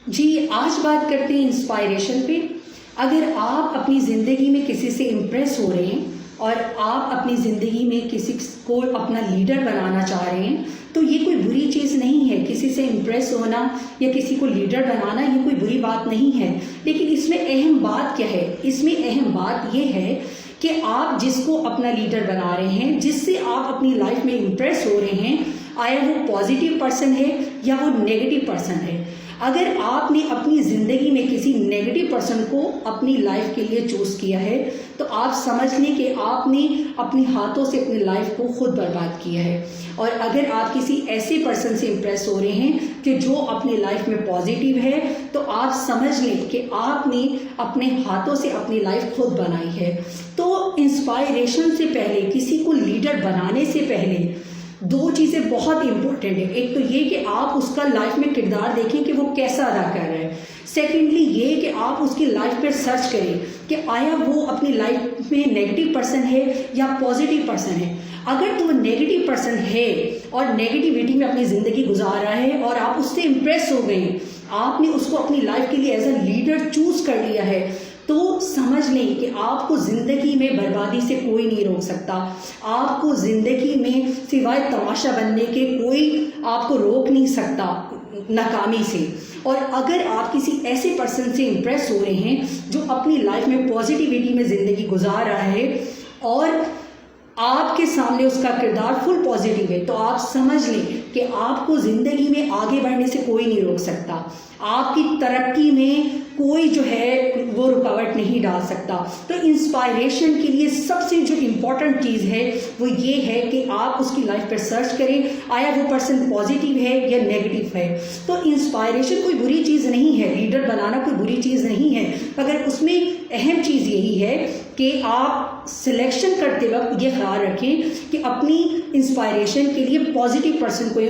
جی آج بات کرتے ہیں انسپائریشن پہ۔ اگر آپ اپنی زندگی میں کسی سے امپریس ہو رہے ہیں اور آپ اپنی زندگی میں کسی کو اپنا لیڈر بنانا چاہ رہے ہیں تو یہ کوئی بری چیز نہیں ہے۔ کسی سے امپریس ہونا یا کسی کو لیڈر بنانا یہ کوئی بری بات نہیں ہے، لیکن اس میں اہم بات کیا ہے؟ اس میں اہم بات یہ ہے کہ آپ جس کو اپنا لیڈر بنا رہے ہیں، جس سے آپ اپنی لائف میں امپریس ہو رہے ہیں، آیا وہ پازیٹیو پرسن ہے یا وہ نیگیٹو پرسن ہے۔ اگر آپ نے اپنی زندگی میں کسی نیگیٹو پرسن کو اپنی لائف کے لیے چوز کیا ہے تو آپ سمجھ لیں کہ آپ نے اپنے ہاتھوں سے اپنی لائف کو خود برباد کیا ہے۔ اور اگر آپ کسی ایسے پرسن سے امپریس ہو رہے ہیں کہ جو اپنی لائف میں پازیٹیو ہے تو آپ سمجھ لیں کہ آپ نے اپنے ہاتھوں سے اپنی لائف خود بنائی ہے۔ تو انسپائریشن سے پہلے، کسی کو لیڈر بنانے سے پہلے دو چیزیں بہت امپورٹنٹ ہیں۔ ایک تو یہ کہ آپ اس کا لائف میں کردار دیکھیں کہ وہ کیسا ادا کر رہا ہے۔ سیکنڈلی یہ کہ آپ اس کی لائف پہ سرچ کریں کہ آیا وہ اپنی لائف میں نیگیٹو پرسن ہے یا پازیٹیو پرسن ہے۔ اگر تو وہ نیگیٹو پرسن ہے اور نیگیٹیوٹی میں اپنی زندگی گزار رہا ہے اور آپ اس سے امپریس ہو گئے، آپ نے اس کو اپنی لائف کے لیے ایز اے لیڈر چوز کر لیا ہے، تو سمجھ لیں کہ آپ کو زندگی میں بربادی سے کوئی نہیں روک سکتا۔ آپ کو زندگی میں سوائے تماشا بننے کے کوئی آپ کو روک نہیں سکتا ناکامی سے۔ اور اگر آپ کسی ایسے پرسن سے امپریس ہو رہے ہیں جو اپنی لائف میں پازیٹیوٹی میں زندگی گزار رہا ہے اور آپ کے سامنے اس کا کردار فل پازیٹیو ہے، تو آپ سمجھ لیں کہ آپ کو زندگی میں آگے بڑھنے سے کوئی نہیں روک سکتا۔ آپ کی ترقی میں کوئی جو ہے وہ رکاوٹ نہیں ڈال سکتا۔ تو انسپائریشن کے لیے سب سے جو امپورٹنٹ چیز ہے وہ یہ ہے کہ آپ اس کی لائف پر سرچ کریں آیا وہ پرسن پازیٹیو ہے یا نیگیٹو ہے۔ تو انسپائریشن کوئی بری چیز نہیں ہے، لیڈر بنانا کوئی بری چیز نہیں ہے، مگر اس میں اہم چیز یہی ہے کہ آپ سلیکشن کرتے وقت یہ خیال رکھیں کہ اپنی انسپائریشن کے لیے پازیٹیو پرسن کو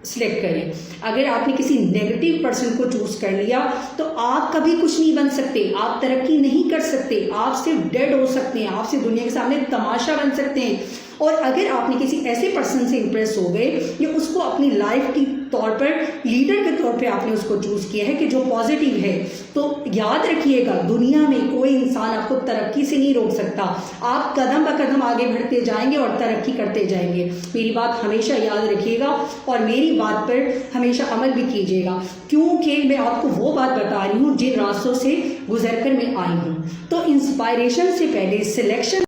سلیکٹ کریں۔ اگر آپ نے کسی نیگیٹو پرسن کو چوز کر لیا تو آپ کبھی کچھ نہیں بن سکتے، آپ ترقی نہیں کر سکتے، آپ صرف ڈیڈ ہو سکتے ہیں، آپ سے دنیا کے سامنے تماشا بن سکتے ہیں۔ اور اگر آپ نے کسی ایسے پرسن سے امپریس ہو گئے یا اس کو اپنی لائف کی طور پر لیڈر کے طور پہ آپ نے اس کو چوز کیا ہے کہ جو پازیٹیو ہے، تو یاد رکھیے گا دنیا میں کوئی انسان آپ کو ترقی سے نہیں روک سکتا۔ آپ قدم بہ قدم آگے بڑھتے جائیں گے اور ترقی کرتے جائیں گے۔ میری بات ہمیشہ یاد رکھیے گا اور میری بات پر ہمیشہ عمل بھی کیجیے گا، کیونکہ میں آپ کو وہ بات بتا رہی ہوں جن راستوں سے گزر کر میں آئی ہوں۔ تو انسپائریشن سے پہلے، سلیکشن